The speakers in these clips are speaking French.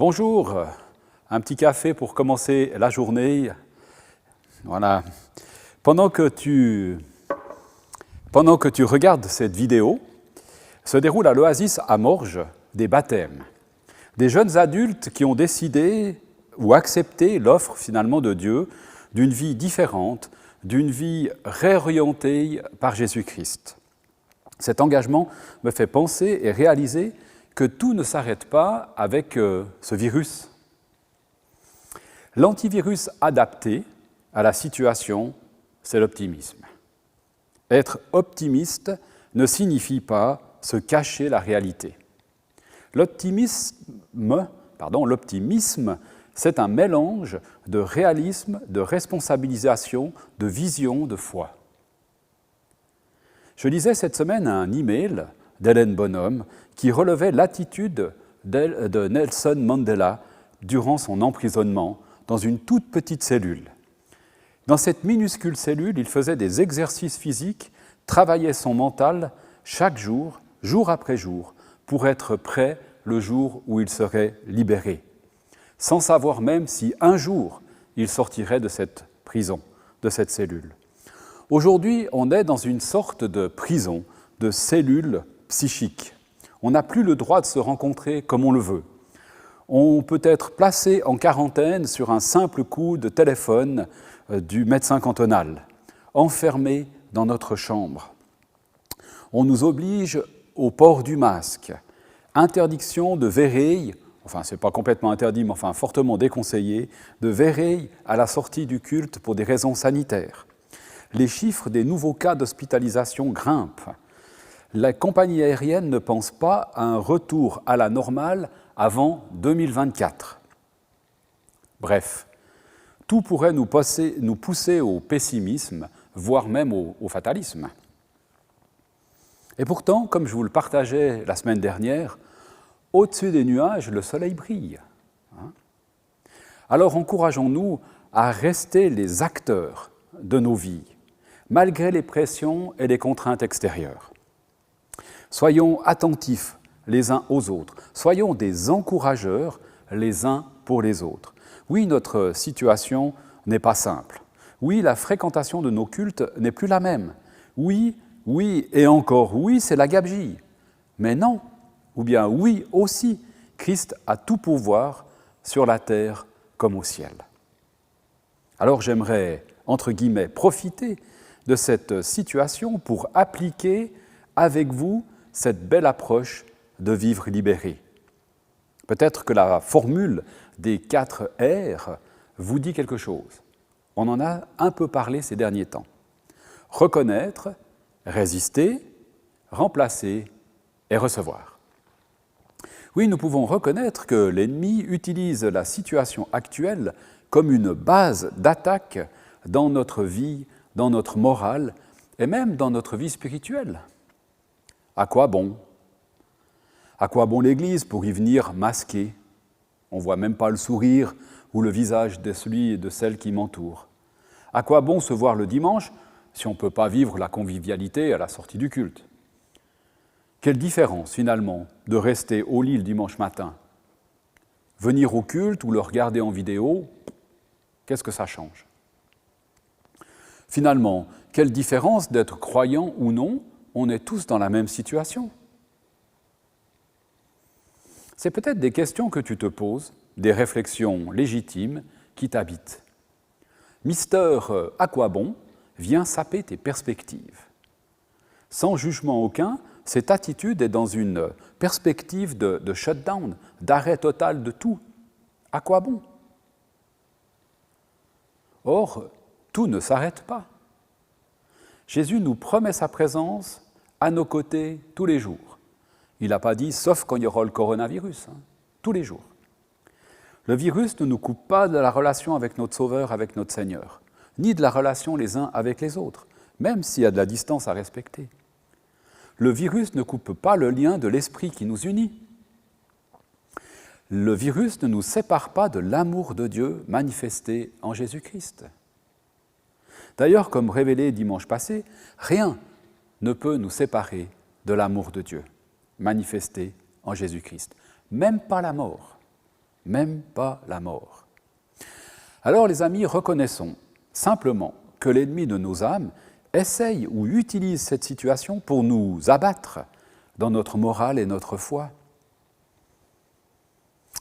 Bonjour, un petit café pour commencer la journée. Voilà. Pendant que tu regardes cette vidéo, se déroule à l'Oasis à Morges des baptêmes. Des jeunes adultes qui ont décidé ou accepté l'offre finalement de Dieu d'une vie différente, d'une vie réorientée par Jésus-Christ. Cet engagement me fait penser et réaliser que tout ne s'arrête pas avec ce virus. L'antivirus adapté à la situation, c'est l'optimisme. Être optimiste ne signifie pas se cacher la réalité. L'optimisme, c'est un mélange de réalisme, de responsabilisation, de vision, de foi. Je lisais cette semaine un email d'Hélène Bonhomme qui relevait l'attitude de Nelson Mandela durant son emprisonnement dans une toute petite cellule. Dans cette minuscule cellule, il faisait des exercices physiques, travaillait son mental chaque jour, jour après jour, pour être prêt le jour où il serait libéré, sans savoir même si un jour il sortirait de cette prison, de cette cellule. Aujourd'hui, on est dans une sorte de prison, de cellule psychique. On n'a plus le droit de se rencontrer comme on le veut. On peut être placé en quarantaine sur un simple coup de téléphone du médecin cantonal, enfermé dans notre chambre. On nous oblige au port du masque, interdiction de vérer, enfin c'est pas complètement interdit, mais enfin fortement déconseillé, de vérer à la sortie du culte pour des raisons sanitaires. Les chiffres des nouveaux cas d'hospitalisation grimpent. La compagnie aérienne ne pense pas à un retour à la normale avant 2024. Bref, tout pourrait nous pousser au pessimisme, voire même au fatalisme. Et pourtant, comme je vous le partageais la semaine dernière, au-dessus des nuages, le soleil brille. Alors encourageons-nous à rester les acteurs de nos vies, malgré les pressions et les contraintes extérieures. Soyons attentifs les uns aux autres, soyons des encourageurs les uns pour les autres. Oui, notre situation n'est pas simple. Oui, la fréquentation de nos cultes n'est plus la même. Oui, et encore oui, c'est la gabegie. Mais non, ou bien oui aussi, Christ a tout pouvoir sur la terre comme au ciel. Alors j'aimerais, entre guillemets, profiter de cette situation pour appliquer avec vous cette belle approche de vivre libéré. Peut-être que la formule des 4 R vous dit quelque chose. On en a un peu parlé ces derniers temps. Reconnaître, résister, remplacer et recevoir. Oui, nous pouvons reconnaître que l'ennemi utilise la situation actuelle comme une base d'attaque dans notre vie, dans notre morale et même dans notre vie spirituelle. À quoi bon ? À quoi bon l'Église pour y venir masquer ? On ne voit même pas le sourire ou le visage de celui et de celle qui m'entoure. À quoi bon se voir le dimanche si on ne peut pas vivre la convivialité à la sortie du culte ? Quelle différence finalement de rester au lit le dimanche matin ? Venir au culte ou le regarder en vidéo, qu'est-ce que ça change ? Finalement, quelle différence d'être croyant ou non ? On est tous dans la même situation. C'est peut-être des questions que tu te poses, des réflexions légitimes qui t'habitent. Mister à quoi bon vient saper tes perspectives. Sans jugement aucun, cette attitude est dans une perspective de shutdown, d'arrêt total de tout. À quoi bon ? Or, tout ne s'arrête pas. Jésus nous promet sa présence à nos côtés tous les jours. Il n'a pas dit « sauf quand il y aura le coronavirus », tous les jours. Le virus ne nous coupe pas de la relation avec notre Sauveur, avec notre Seigneur, ni de la relation les uns avec les autres, même s'il y a de la distance à respecter. Le virus ne coupe pas le lien de l'esprit qui nous unit. Le virus ne nous sépare pas de l'amour de Dieu manifesté en Jésus-Christ. D'ailleurs, comme révélé dimanche passé, rien ne peut nous séparer de l'amour de Dieu manifesté en Jésus-Christ, même pas la mort. même pas la mort. Alors les amis, reconnaissons simplement que l'ennemi de nos âmes essaye ou utilise cette situation pour nous abattre dans notre morale et notre foi.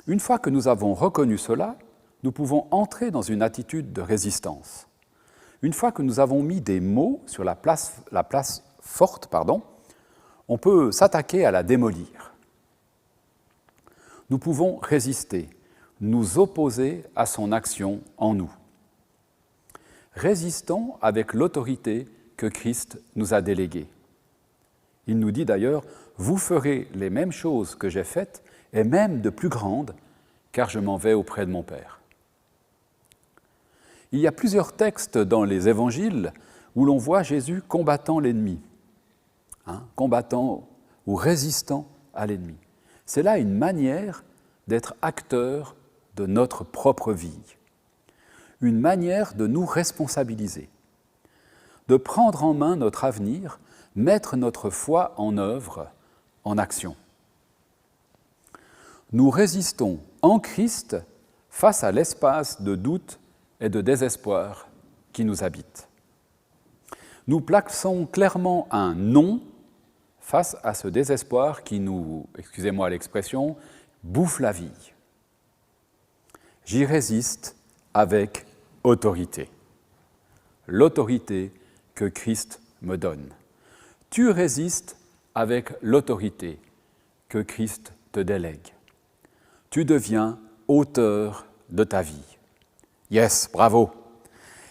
Une fois que nous avons reconnu cela, nous pouvons entrer dans une attitude de résistance. Une fois que nous avons mis des mots sur la place forte, on peut s'attaquer à la démolir. Nous pouvons résister, nous opposer à son action en nous. Résistons avec l'autorité que Christ nous a déléguée. Il nous dit d'ailleurs « Vous ferez les mêmes choses que j'ai faites, et même de plus grandes, car je m'en vais auprès de mon Père. » Il y a plusieurs textes dans les évangiles où l'on voit Jésus combattant l'ennemi, combattant ou résistant à l'ennemi. C'est là une manière d'être acteur de notre propre vie, une manière de nous responsabiliser, de prendre en main notre avenir, mettre notre foi en œuvre, en action. Nous résistons en Christ face à l'espace de doute et de désespoir qui nous habite. Nous plaçons clairement un non face à ce désespoir qui nous, excusez-moi l'expression, bouffe la vie. J'y résiste avec autorité. L'autorité que Christ me donne. Tu résistes avec l'autorité que Christ te délègue. Tu deviens auteur de ta vie. Yes, bravo!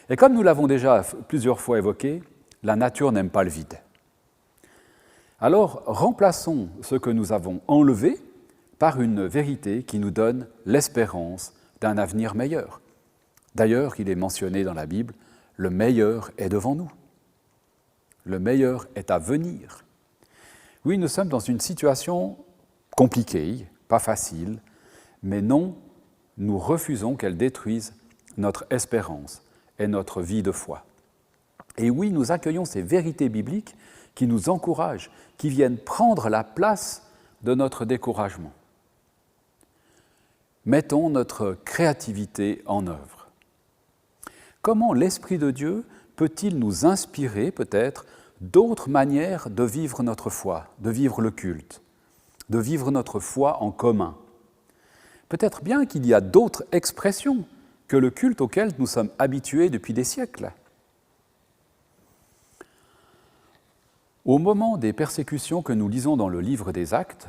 Et comme nous l'avons déjà plusieurs fois évoqué, la nature n'aime pas le vide. Alors, remplaçons ce que nous avons enlevé par une vérité qui nous donne l'espérance d'un avenir meilleur. D'ailleurs, il est mentionné dans la Bible, le meilleur est devant nous. Le meilleur est à venir. Oui, nous sommes dans une situation compliquée, pas facile, mais non, nous refusons qu'elle détruise notre espérance et notre vie de foi. Et oui, nous accueillons ces vérités bibliques qui nous encouragent, qui viennent prendre la place de notre découragement. Mettons notre créativité en œuvre. Comment l'Esprit de Dieu peut-il nous inspirer peut-être d'autres manières de vivre notre foi, de vivre le culte, de vivre notre foi en commun? Peut-être bien qu'il y a d'autres expressions que le culte auquel nous sommes habitués depuis des siècles. Au moment des persécutions que nous lisons dans le livre des Actes,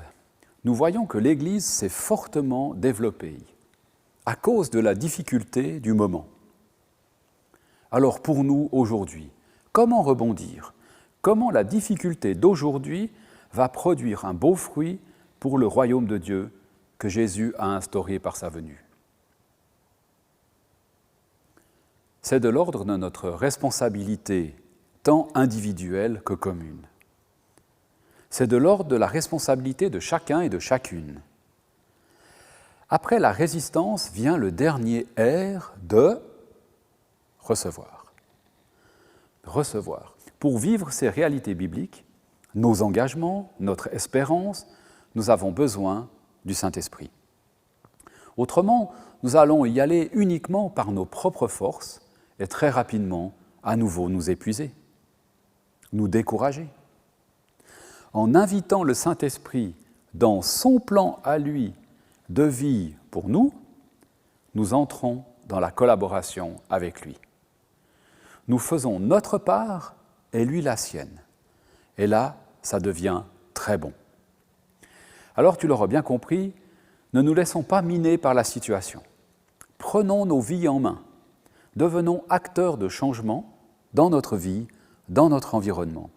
nous voyons que l'Église s'est fortement développée à cause de la difficulté du moment. Alors pour nous, aujourd'hui, comment rebondir? Comment la difficulté d'aujourd'hui va produire un beau fruit pour le royaume de Dieu que Jésus a instauré par sa venue? C'est de l'ordre de notre responsabilité, tant individuelle que commune. C'est de l'ordre de la responsabilité de chacun et de chacune. Après la résistance vient le dernier R de recevoir. Recevoir. Pour vivre ces réalités bibliques, nos engagements, notre espérance, nous avons besoin du Saint-Esprit. Autrement, nous allons y aller uniquement par nos propres forces et très rapidement, à nouveau, nous épuiser, nous décourager. En invitant le Saint-Esprit dans son plan à lui de vie pour nous, nous entrons dans la collaboration avec lui. Nous faisons notre part et lui la sienne. Et là, ça devient très bon. Alors, tu l'auras bien compris, ne nous laissons pas miner par la situation. Prenons nos vies en main. Devenons acteurs de changement dans notre vie, dans notre environnement.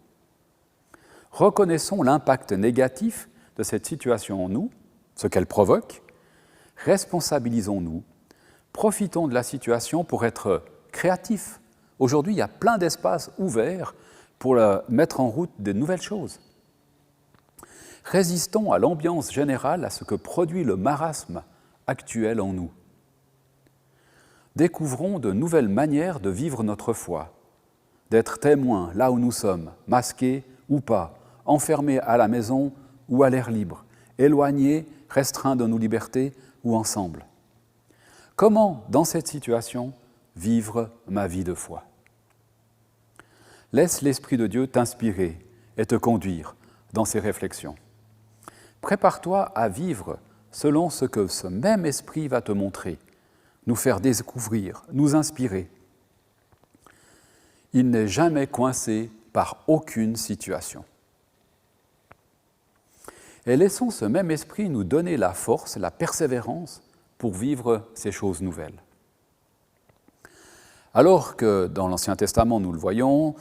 Reconnaissons l'impact négatif de cette situation en nous, ce qu'elle provoque. Responsabilisons-nous. Profitons de la situation pour être créatifs. Aujourd'hui, il y a plein d'espaces ouverts pour mettre en route de nouvelles choses. Résistons à l'ambiance générale, à ce que produit le marasme actuel en nous. Découvrons de nouvelles manières de vivre notre foi, d'être témoins là où nous sommes, masqués ou pas, enfermés à la maison ou à l'air libre, éloignés, restreints de nos libertés ou ensemble. Comment, dans cette situation, vivre ma vie de foi? Laisse l'Esprit de Dieu t'inspirer et te conduire dans ces réflexions. Prépare-toi à vivre selon ce que ce même Esprit va te montrer, nous faire découvrir, nous inspirer. Il n'est jamais coincé par aucune situation. Et laissons ce même Esprit nous donner la force, la persévérance pour vivre ces choses nouvelles. Alors que dans l'Ancien Testament, nous le voyons,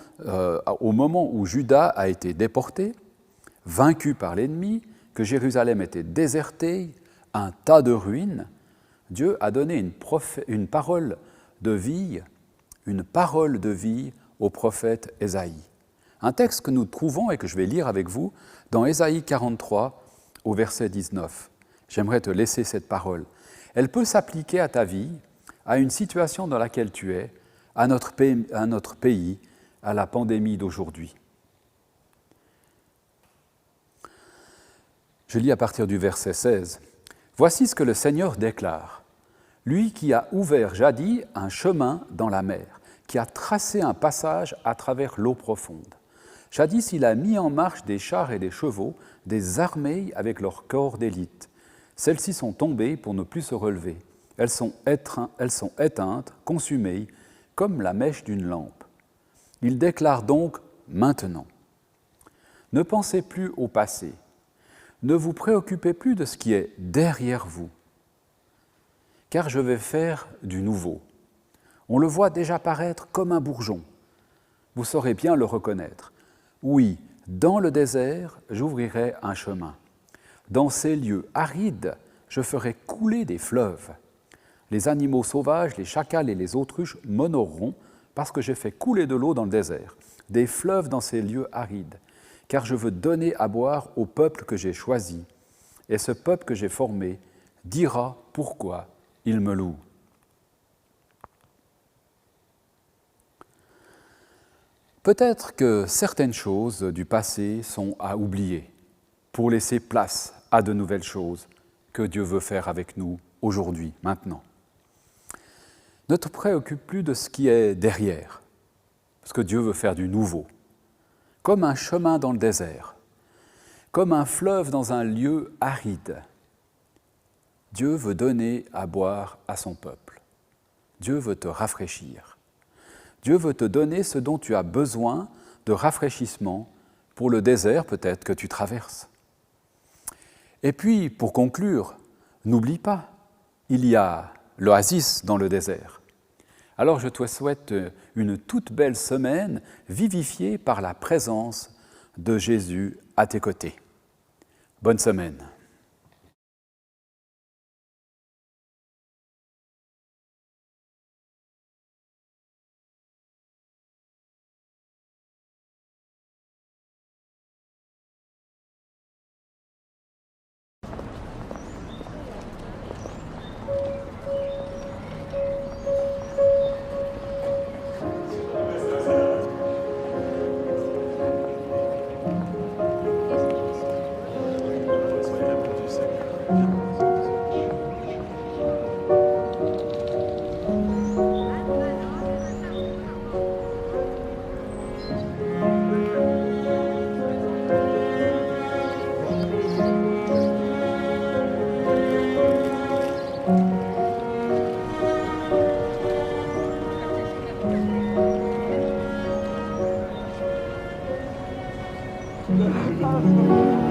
au moment où Juda a été déporté, vaincu par l'ennemi, que Jérusalem était désertée, un tas de ruines, Dieu a donné une parole de vie au prophète Ésaïe. Un texte que nous trouvons et que je vais lire avec vous dans Ésaïe 43 au verset 19. J'aimerais te laisser cette parole. Elle peut s'appliquer à ta vie, à une situation dans laquelle tu es, à notre pays, à la pandémie d'aujourd'hui. Je lis à partir du verset 16. « Voici ce que le Seigneur déclare. Lui qui a ouvert jadis un chemin dans la mer, qui a tracé un passage à travers l'eau profonde. Jadis, il a mis en marche des chars et des chevaux, des armées avec leurs corps d'élite. Celles-ci sont tombées pour ne plus se relever. Elles sont éteintes, consumées, comme la mèche d'une lampe. Il déclare donc maintenant. Ne pensez plus au passé. Ne vous préoccupez plus de ce qui est derrière vous. Car je vais faire du nouveau. On le voit déjà paraître comme un bourgeon. Vous saurez bien le reconnaître. Oui, dans le désert, j'ouvrirai un chemin. Dans ces lieux arides, je ferai couler des fleuves. Les animaux sauvages, les chacals et les autruches m'honoreront parce que j'ai fait couler de l'eau dans le désert, des fleuves dans ces lieux arides, car je veux donner à boire au peuple que j'ai choisi. Et ce peuple que j'ai formé dira pourquoi il me loue. » Peut-être que certaines choses du passé sont à oublier pour laisser place à de nouvelles choses que Dieu veut faire avec nous aujourd'hui, maintenant. Ne te préoccupe plus de ce qui est derrière, parce que Dieu veut faire du nouveau. Comme un chemin dans le désert, comme un fleuve dans un lieu aride, Dieu veut donner à boire à son peuple. Dieu veut te rafraîchir. Dieu veut te donner ce dont tu as besoin de rafraîchissement pour le désert peut-être que tu traverses. Et puis, pour conclure, n'oublie pas, il y a l'oasis dans le désert. Alors je te souhaite une toute belle semaine vivifiée par la présence de Jésus à tes côtés. Bonne semaine. Thank you.